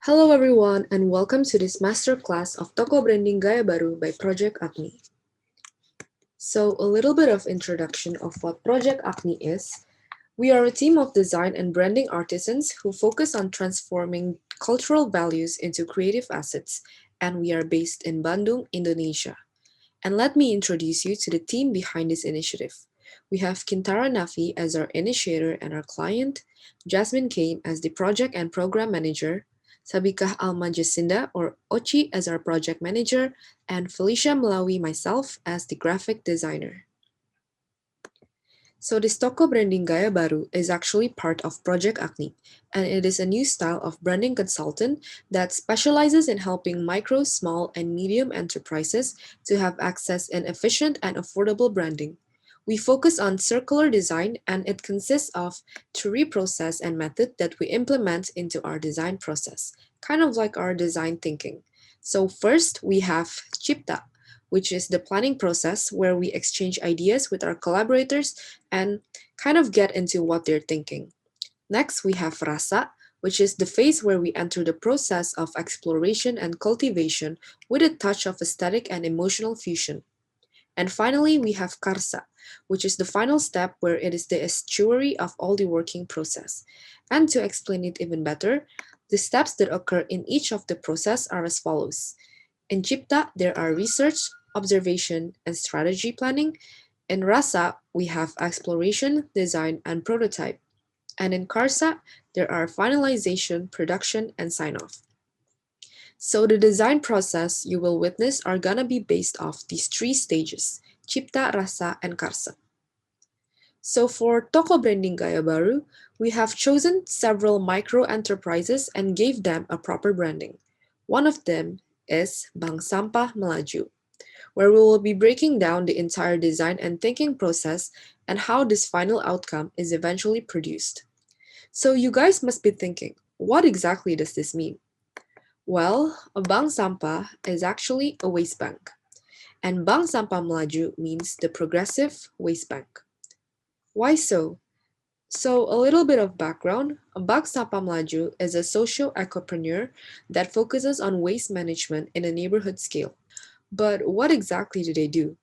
Hello everyone and welcome to this masterclass of Toko Branding Gaya Baru by Projek AGNI. So a little bit of introduction of what Projek AGNI is. We are a team of design and branding artisans who focus on transforming cultural values into creative assets, and we are based in Bandung, Indonesia. And let me introduce you to the team behind this initiative. We have Qinthara Nafi as our initiator and our client, Jasmine Kane as the project and program manager, Sabikah Alma Jacinda or Ochi as our project manager, and Felicia Melawi myself as the graphic designer. So this Toko Branding Gaya Baru is actually part of Projek AGNI, and it is a new style of branding consultant that specializes in helping micro, small, and medium enterprises to have access in efficient and affordable branding. We focus on circular design, and it consists of three process and method that we implement into our design process, kind of like our design thinking. So first, we have Cipta, which is the planning process where we exchange ideas with our collaborators and kind of get into what they're thinking. Next, we have Rasa, which is the phase where we enter the process of exploration and cultivation with a touch of aesthetic and emotional fusion. And finally, we have Karsa, which is the final step where it is the estuary of all the working process. And to explain it even better, the steps that occur in each of the process are as follows. In Cipta, there are research, observation, and strategy planning. In Rasa, we have exploration, design, and prototype. And in Karsa, there are finalization, production, and sign-off. So the design process you will witness are gonna be based off these three stages, Cipta, Rasa, and Karsa. So for Toko Branding Gaya Baru, we have chosen several micro enterprises and gave them a proper branding. One of them is Bank Sampah Meladjoe, where we will be breaking down the entire design and thinking process and how this final outcome is eventually produced. So you guys must be thinking, what exactly does this mean? Well, a bank sampah is actually a waste bank, and Bank Sampah Meladjoe means the progressive waste bank. Why so? So a little bit of background, Bank Sampah Meladjoe is a socio-ecopreneur that focuses on waste management in a neighborhood scale. But what exactly do they do?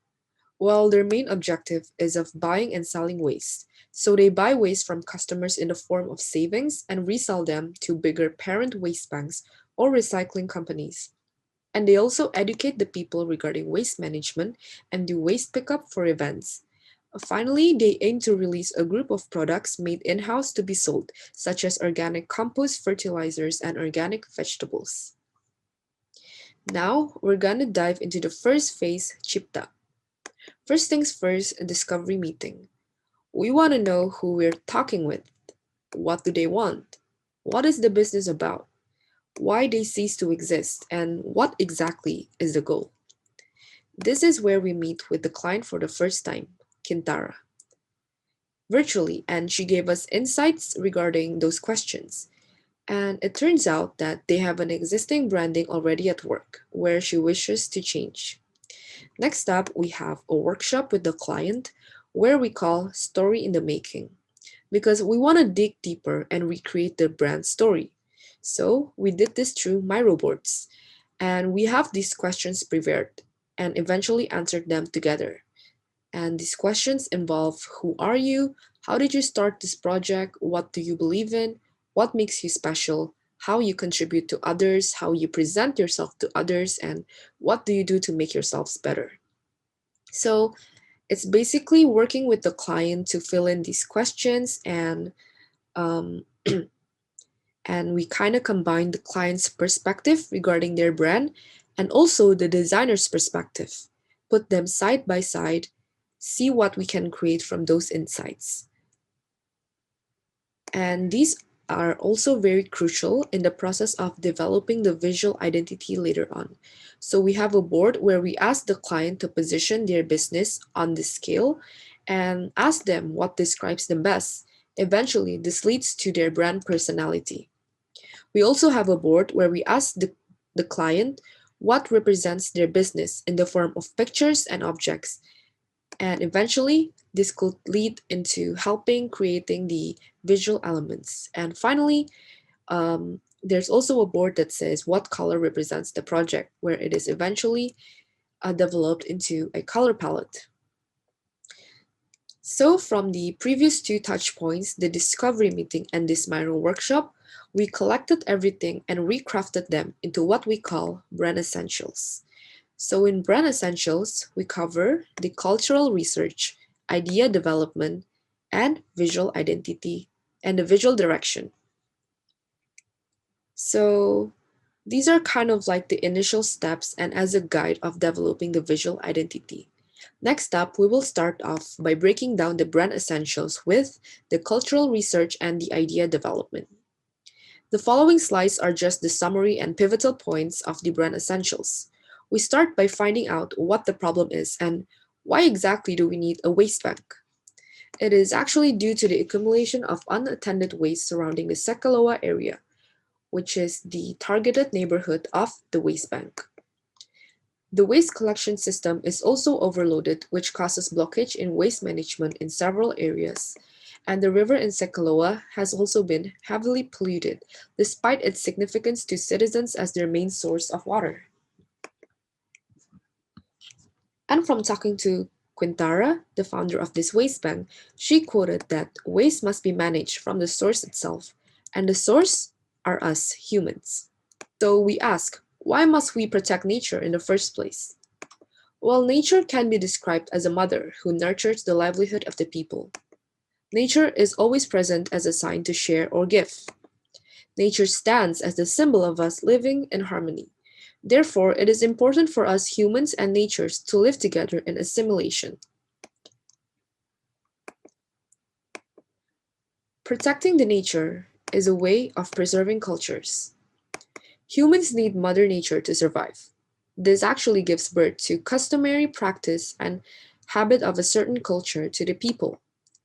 Well, their main objective is of buying and selling waste. So they buy waste from customers in the form of savings and resell them to bigger parent waste banks or recycling companies. And they also educate the people regarding waste management and do waste pickup for events. Finally, they aim to release a group of products made in-house to be sold, such as organic compost, fertilizers, and organic vegetables. Now, we're gonna dive into the first phase, Chipta. First things first, a discovery meeting. We want to know who we're talking with. What do they want? What is the business about? Why they cease to exist? And what exactly is the goal? This is where we meet with the client for the first time, Qinthara, virtually, and she gave us insights regarding those questions. And it turns out that they have an existing branding already at work, where she wishes to change. Next up, we have a workshop with the client where we call Story in the Making, because we want to dig deeper and recreate the brand story. So we did this through Miro boards, and we have these questions prepared and eventually answered them together. And these questions involve who are you, how did you start this project, what do you believe in, what makes you special, how you contribute to others, how you present yourself to others, and what do you do to make yourselves better. So it's basically working with the client to fill in these questions um, and we kind of combine the client's perspective regarding their brand and also the designer's perspective, put them side by side, see what we can create from those insights. And these are also very crucial in the process of developing the visual identity later on. So we have a board where we ask the client to position their business on this scale and ask them what describes them best. Eventually, this leads to their brand personality. We also have a board where we ask the client what represents their business in the form of pictures and objects. And eventually, this could lead into helping creating the visual elements. And finally, There's also a board that says what color represents the project, where it is eventually developed into a color palette. So from the previous two touch points, the discovery meeting and this Miro workshop, we collected everything and recrafted them into what we call brand essentials. So in brand essentials, we cover the cultural research, idea development, and visual identity and the visual direction. So these are kind of like the initial steps and as a guide of developing the visual identity. Next up, we will start off by breaking down the brand essentials with the cultural research and the idea development. The following slides are just the summary and pivotal points of the brand essentials. We start by finding out what the problem is and why exactly do we need a waste bank. It is actually due to the accumulation of unattended waste surrounding the Sekaloa area, which is the targeted neighborhood of the waste bank. The waste collection system is also overloaded, which causes blockage in waste management in several areas. And the river in Sekaloa has also been heavily polluted, despite its significance to citizens as their main source of water. And from talking to Qinthara, the founder of this waste bank, she quoted that waste must be managed from the source itself, and the source are us humans. So we ask, why must we protect nature in the first place? Well, nature can be described as a mother who nurtures the livelihood of the people. Nature is always present as a sign to share or give. Nature stands as the symbol of us living in harmony. Therefore, it is important for us humans and natures to live together in assimilation. Protecting the nature is a way of preserving cultures. Humans need Mother Nature to survive. This actually gives birth to customary practice and habit of a certain culture to the people.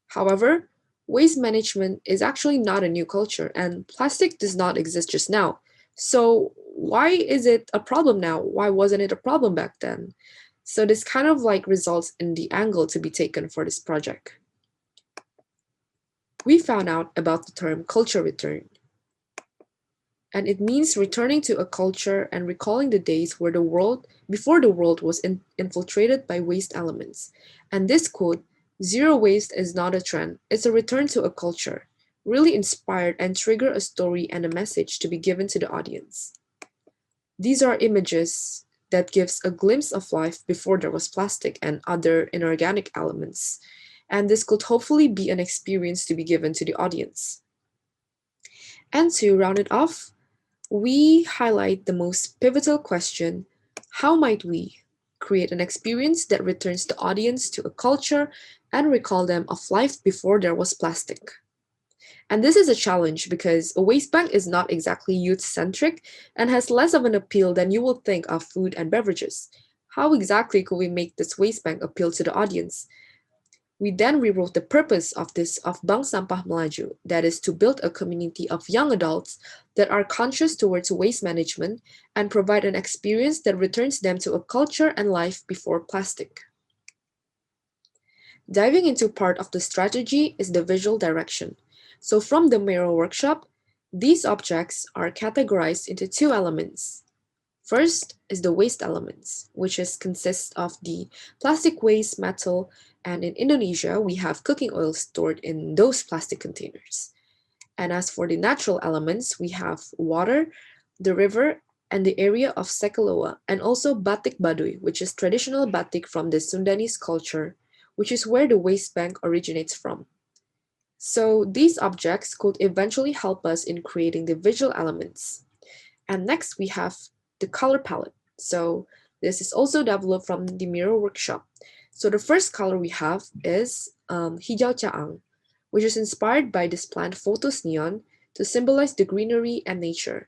However, waste management is actually not a new culture, and plastic does not exist just now. So, why is it a problem now? Why wasn't it a problem back then? So, this kind of like results in the angle to be taken for this project. We found out about the term culture return, and it means returning to a culture and recalling the days where the world before the world was infiltrated by waste elements. And this quote, zero waste is not a trend, it's a return to a culture, really inspired and trigger a story and a message to be given to the audience. These are images that gives a glimpse of life before there was plastic and other inorganic elements, and this could hopefully be an experience to be given to the audience. And to round it off, we highlight the most pivotal question: how might we create an experience that returns the audience to a culture and recall them of life before there was plastic? And this is a challenge because a waste bank is not exactly youth centric and has less of an appeal than you would think of food and beverages. How exactly could we make this waste bank appeal to the audience? We then rewrote the purpose of Bank Sampah Meladjoe, that is to build a community of young adults that are conscious towards waste management and provide an experience that returns them to a culture and life before plastic. Diving into part of the strategy is the visual direction. So from the Miro workshop, these objects are categorized into two elements. First is the waste elements, which consists of the plastic waste, metal, and in Indonesia, we have cooking oil stored in those plastic containers. And as for the natural elements, we have water, the river, and the area of Sekaloa, and also batik Baduy, which is traditional batik from the Sundanese culture, which is where the waste bank originates from. So these objects could eventually help us in creating the visual elements. And next we have the color palette. So this is also developed from the Miro workshop. So the first color we have is hijau caang, which is inspired by this plant Photos neon to symbolize the greenery and nature.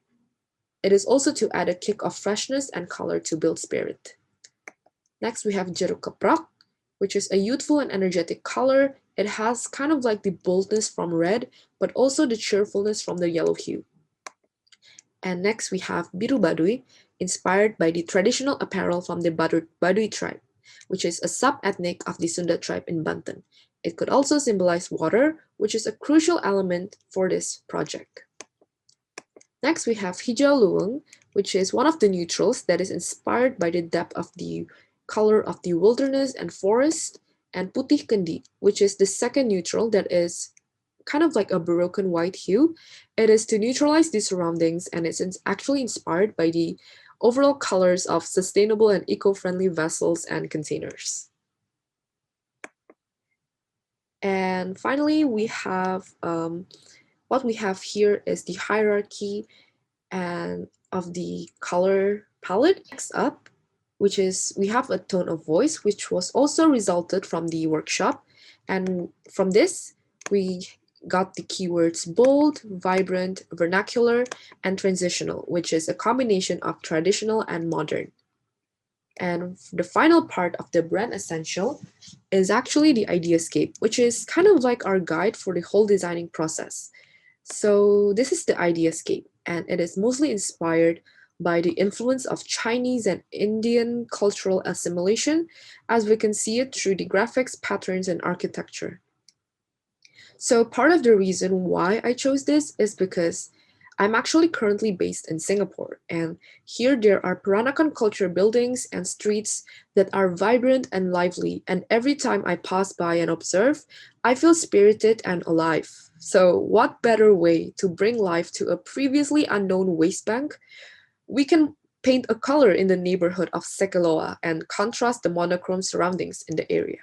It is also to add a kick of freshness and color to build spirit. Next we have jeruk keprak, which is a youthful and energetic color. It has kind of like the boldness from red, but also the cheerfulness from the yellow hue. And next we have biru Baduy, inspired by the traditional apparel from the Baduy tribe, which is a sub-ethnic of the Sunda tribe in Banten. It could also symbolize water, which is a crucial element for this project. Next, we have hijau luweng, which is one of the neutrals that is inspired by the depth of the color of the wilderness and forest, and putih kendi, which is the second neutral that is kind of like a broken white hue. It is to neutralize the surroundings, and it's actually inspired by the overall colors of sustainable and eco-friendly vessels and containers. And finally, we have what we have here is the hierarchy and of the color palette. Next up, which is we have a tone of voice, which was also resulted from the workshop. And from this, we got the keywords bold, vibrant, vernacular, and transitional, which is a combination of traditional and modern. And the final part of the brand essential is actually the ideascape, which is kind of like our guide for the whole designing process. So this is the ideascape, and it is mostly inspired by the influence of Chinese and Indian cultural assimilation, as we can see it through the graphics, patterns, and architecture. So part of the reason why I chose this is because I'm actually currently based in Singapore, and here there are Peranakan culture buildings and streets that are vibrant and lively, and every time I pass by and observe, I feel spirited and alive. So what better way to bring life to a previously unknown waste bank? We can paint a color in the neighborhood of Sekeloa and contrast the monochrome surroundings in the area.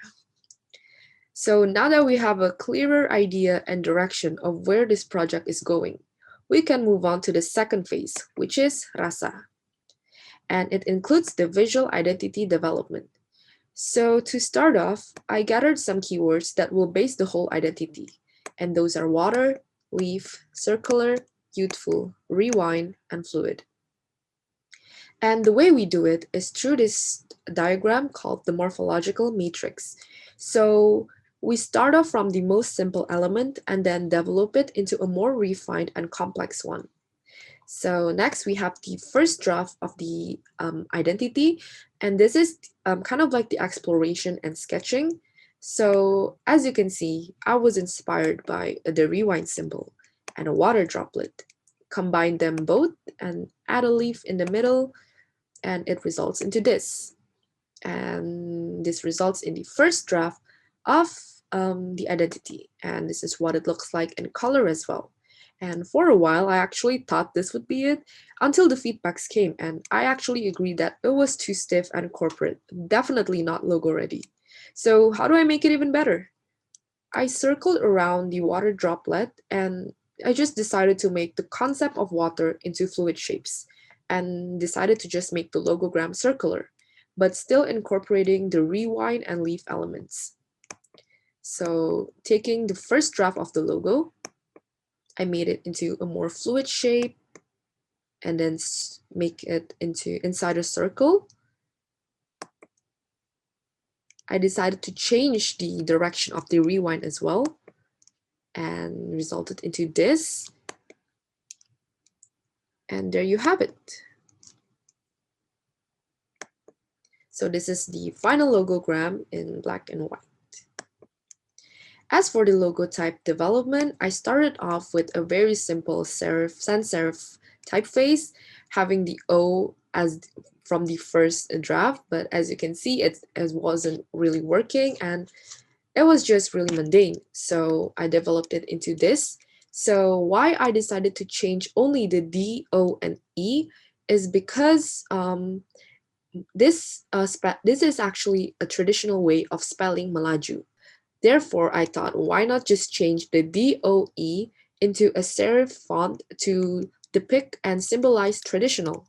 So now that we have a clearer idea and direction of where this project is going, we can move on to the second phase, which is rasa. And it includes the visual identity development. So to start off, I gathered some keywords that will base the whole identity. And those are water, leaf, circular, youthful, rewind, and fluid. And the way we do it is through this diagram called the morphological matrix. So we start off from the most simple element and then develop it into a more refined and complex one. So next we have the first draft of the identity, and this is kind of like the exploration and sketching. So as you can see, I was inspired by the rewind symbol and a water droplet. Combine them both and add a leaf in the middle, and it results into this. And this results in the first draft of the identity. And this is what it looks like in color as well. And for a while, I actually thought this would be it until the feedbacks came. And I actually agreed that it was too stiff and corporate, definitely not logo ready. So how do I make it even better? I circled around the water droplet and I just decided to make the concept of water into fluid shapes and decided to just make the logogram circular, but still incorporating the rewind and leaf elements. So taking the first draft of the logo, I made it into a more fluid shape and then make it into inside a circle. I decided to change the direction of the rewind as well and resulted into this. And there you have it. So this is the final logogram in black and white. As for the logo type development, I started off with a very simple serif, sans serif typeface, having the O as from the first draft, but as you can see, it wasn't really working and it was just really mundane. So I developed it into this. So why I decided to change only the D, O, and E is because this is actually a traditional way of spelling Melaju. Therefore, I thought, why not just change the DOE into a serif font to depict and symbolize traditional?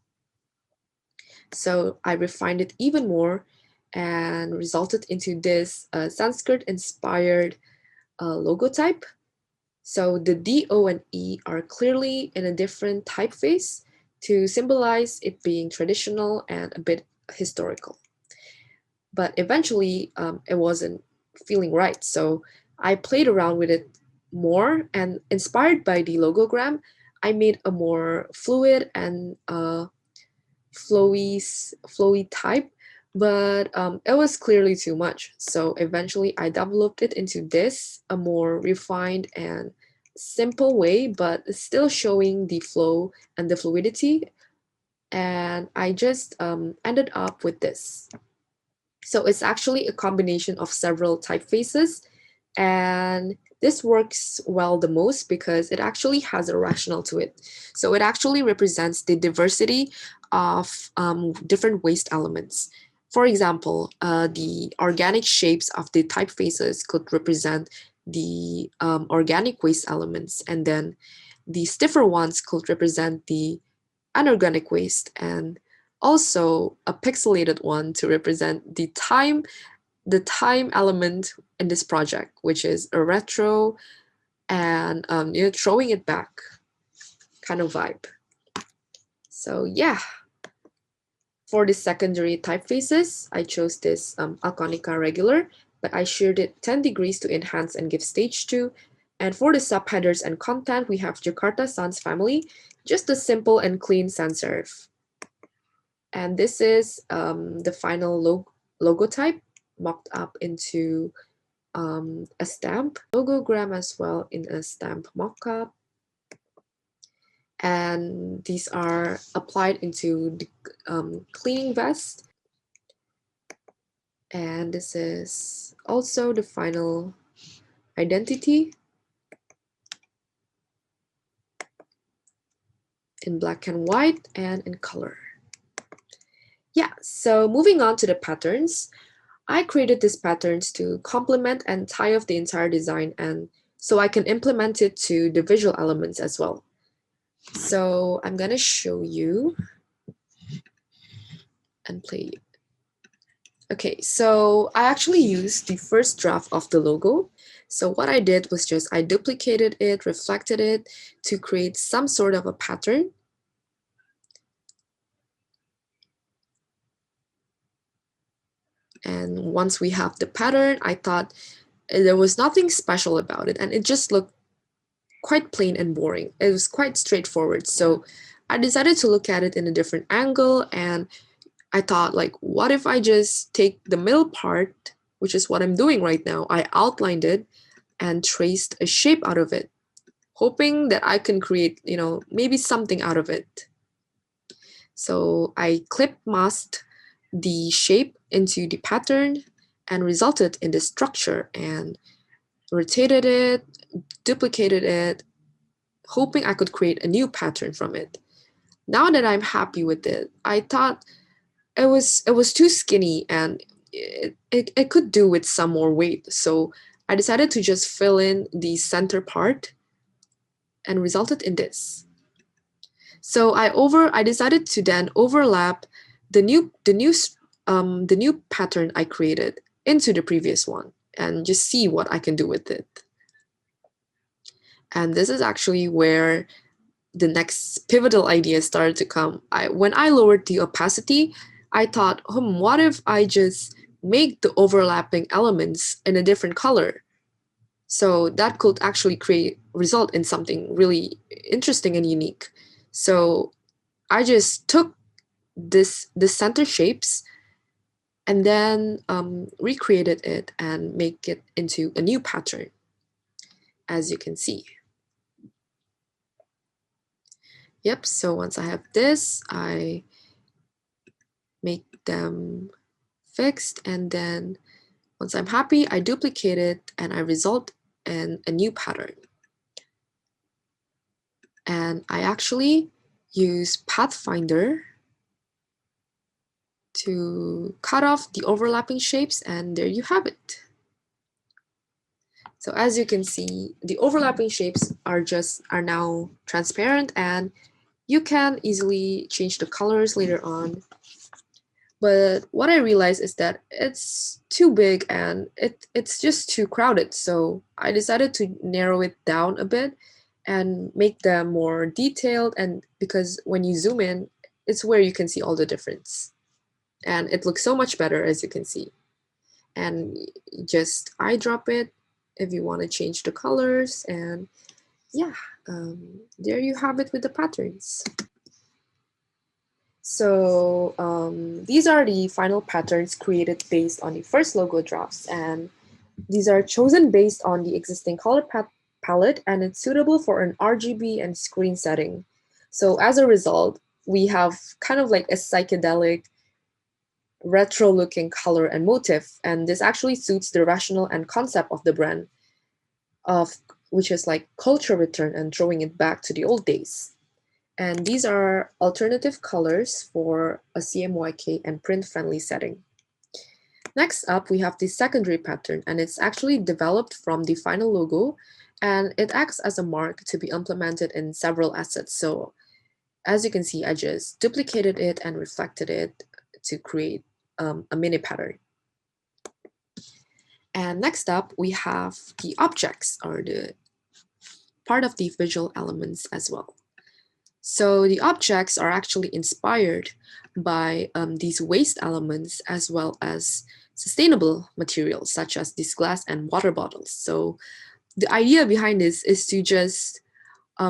So I refined it even more and resulted into this Sanskrit-inspired logo type. So the D, O, and E are clearly in a different typeface to symbolize it being traditional and a bit historical. But eventually, it wasn't feeling right. So I played around with it more, and inspired by the logogram, I made a more fluid and flowy type, but it was clearly too much. So eventually I developed it into this, a more refined and simple way, but still showing the flow and the fluidity. And I just ended up with this. So it's actually a combination of several typefaces, and this works well the most because it actually has a rationale to it. So it actually represents the diversity of different waste elements. For example, the organic shapes of the typefaces could represent the organic waste elements, and then the stiffer ones could represent the anorganic waste, and also a pixelated one to represent the time element in this project, which is a retro and throwing it back kind of vibe. So yeah, for the secondary typefaces, I chose this Alconica regular, but I sheared it 10 degrees to enhance and give stage 2. And for the subheaders and content, we have Jakarta Sans family, just a simple and clean sans serif. And this is the final logo type mocked up into a stamp, logogram as well in a stamp mockup. And these are applied into the cleaning vest. And this is also the final identity in black and white and in color. Yeah, so moving on to the patterns. I created these patterns to complement and tie off the entire design, and so I can implement it to the visual elements as well. So I'm gonna show you and play. Okay, so I actually used the first draft of the logo. So what I did was just I duplicated it, reflected it to create some sort of a pattern. And once we have the pattern, I thought there was nothing special about it, and it just looked quite plain and boring. It was quite straightforward. So I decided to look at it in a different angle, and I thought, like, what if I just take the middle part, which is what I'm doing right now. I outlined it and traced a shape out of it, hoping that I can create, maybe something out of it. So I clip masked the shape into the pattern and resulted in the structure, and rotated it, duplicated it, hoping I could create a new pattern from it. Now that I'm happy with it, I thought it was too skinny, and it could do with some more weight. So I decided to just fill in the center part and resulted in this. So I decided to then overlap the new pattern I created into the previous one and just see what I can do with it. And this is actually where the next pivotal idea started to come. When I lowered the opacity, I thought, what if I just make the overlapping elements in a different color? So that could actually result in something really interesting and unique. So I just took the center shapes and then recreated it and make it into a new pattern, as you can see. Yep, so once I have this, I make them fixed, and then once I'm happy, I duplicate it and I result in a new pattern. And I actually use Pathfinder to cut off the overlapping shapes, and there you have it. So as you can see, the overlapping shapes are now transparent, and you can easily change the colors later on. But what I realized is that it's too big and it's just too crowded. So I decided to narrow it down a bit and make them more detailed. And because when you zoom in, it's where you can see all the difference. And it looks so much better, as you can see. And just eyedrop it if you want to change the colors. And yeah, there you have it with the patterns. So these are the final patterns created based on the first logo drafts, and these are chosen based on the existing color palette, and it's suitable for an RGB and screen setting. So as a result, we have kind of like a psychedelic, retro-looking color and motif, and this actually suits the rationale and concept of the brand, of which is like culture return and throwing it back to the old days. And these are alternative colors for a CMYK and print-friendly setting. Next up, we have the secondary pattern, and it's actually developed from the final logo, and it acts as a mark to be implemented in several assets. So as you can see, I just duplicated it and reflected it to create a mini pattern. And next up, we have the objects, or the part of the visual elements as well. So the objects are actually inspired by these waste elements as well as sustainable materials such as these glass and water bottles. So the idea behind this is to just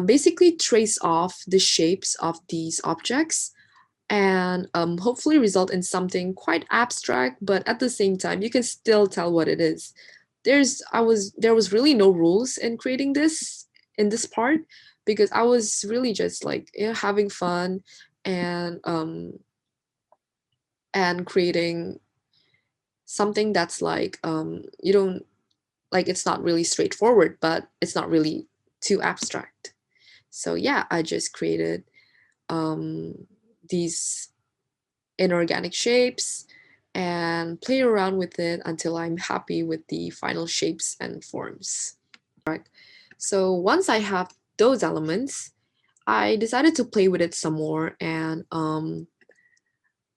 basically trace off the shapes of these objects and hopefully result in something quite abstract, but at the same time, you can still tell what it is. There was really no rules in creating this in this part because I was really just like, you know, having fun and creating something that's like you don't like it's not really straightforward, but it's not really too abstract. So yeah, I just created these inorganic shapes and play around with it until I'm happy with the final shapes and forms. Right. So once I have those elements, I decided to play with it some more and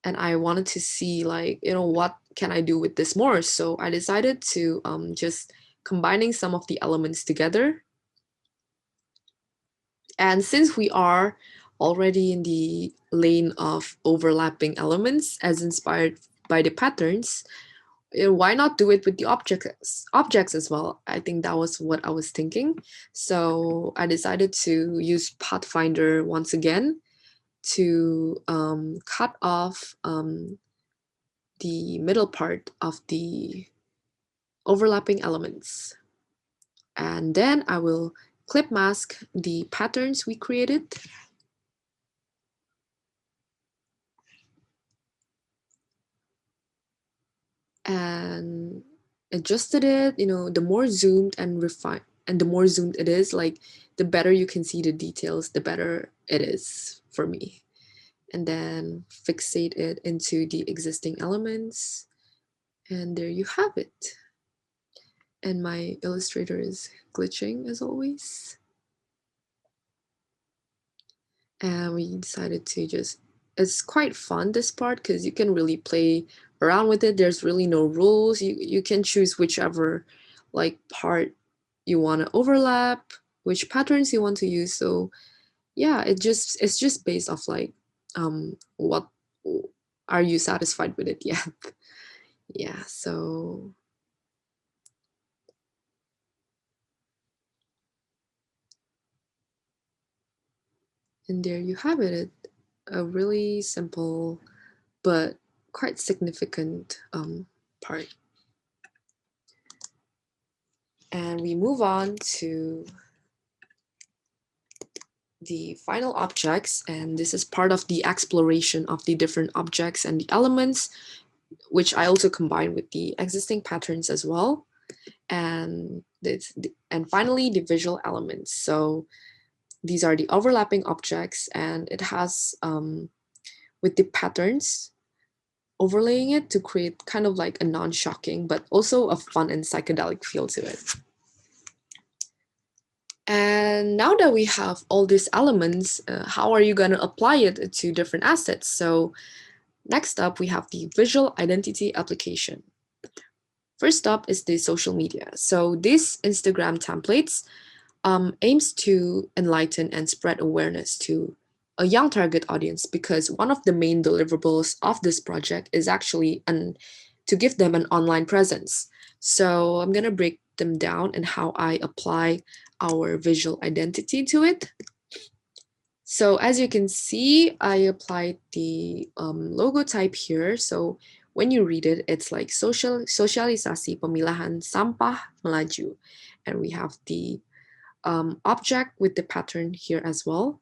I wanted to see like, you know, what can I do with this more? So I decided to just combining some of the elements together. And since we are already in the lane of overlapping elements as inspired by the patterns, why not do it with the objects as well? I think that was what I was thinking. So I decided to use Pathfinder once again to cut off the middle part of the overlapping elements. And then I will clip mask the patterns we created. And adjusted it, you know, the more zoomed and refined and the more zoomed it is, like the better you can see the details, the better it is for me. And then fixate it into the existing elements. And there you have it. And my Illustrator is glitching as always. And we decided to just, it's quite fun, this part, because you can really play around with it. There's really no rules. You can choose whichever like part you want to overlap, which patterns you want to use. So yeah, it's just based off like what are you satisfied with it yet? Yeah, so and there you have it. A really simple but quite significant part. And we move on to the final objects, and this is part of the exploration of the different objects and the elements, which I also combine with the existing patterns as well. And finally, the visual elements. So these are the overlapping objects, and it has with the patterns overlaying it to create kind of like a non-shocking but also a fun and psychedelic feel to it. And now that we have all these elements, how are you going to apply it to different assets? So next up, we have the visual identity application. First up is the social media. So these Instagram templates aims to enlighten and spread awareness to a young target audience, because one of the main deliverables of this project is actually to give them an online presence. So I'm going to break them down and how I apply our visual identity to it. So as you can see, I applied the logo type here. So when you read it, it's like sosialisasi pemilahan sampah Meladjoe. And we have the object with the pattern here as well.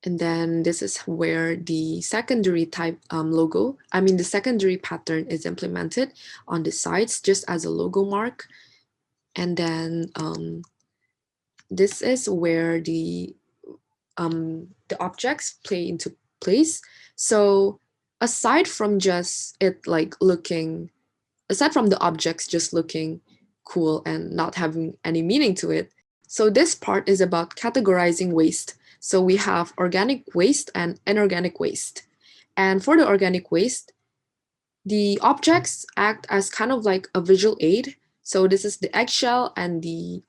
And then this is where the secondary type the secondary pattern is implemented on the sides just as a logo mark. And then this is where the objects play into place. So aside from just it like looking, aside from the objects just looking cool and not having any meaning to it, so this part is about categorizing waste. So we have organic waste and inorganic waste. And for the organic waste, the objects act as kind of like a visual aid. So this is the eggshell and the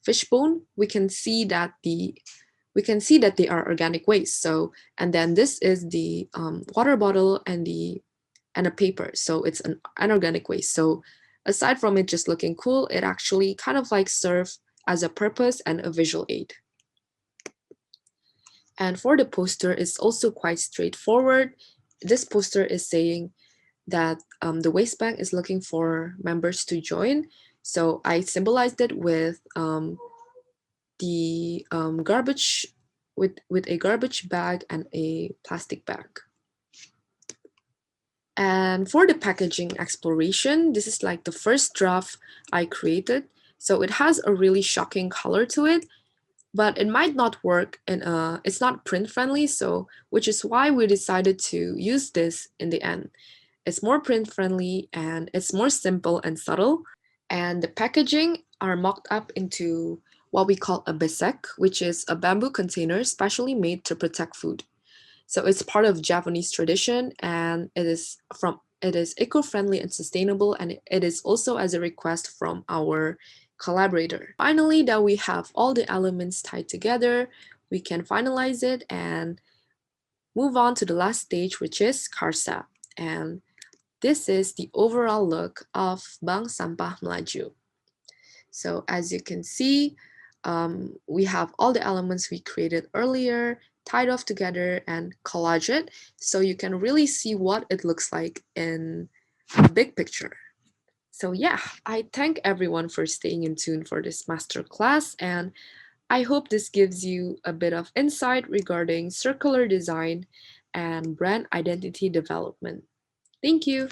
fishbone. We can see that they are organic waste. So, and then this is the water bottle and a paper. So it's an inorganic waste. So aside from it just looking cool, it actually kind of like serve as a purpose and a visual aid. And for the poster, it's also quite straightforward. This poster is saying that the waste bank is looking for members to join. So I symbolized it with the garbage, with a garbage bag and a plastic bag. And for the packaging exploration, this is like the first draft I created. So it has a really shocking color to it, but it might not work in it's not print friendly. So, which is why we decided to use this in the end. It's more print friendly and it's more simple and subtle. And the packaging are mocked up into what we call a besek, which is a bamboo container specially made to protect food. So it's part of Japanese tradition, and it is eco-friendly and sustainable, and it is also as a request from our collaborator. Finally, that we have all the elements tied together, we can finalize it and move on to the last stage, which is Karsa. And this is the overall look of Bank Sampah Meladjoe. So as you can see, we have all the elements we created earlier tied off together and collage it, so you can really see what it looks like in the big picture. So yeah, I thank everyone for staying in tune for this masterclass, and I hope this gives you a bit of insight regarding circular design and brand identity development. Thank you.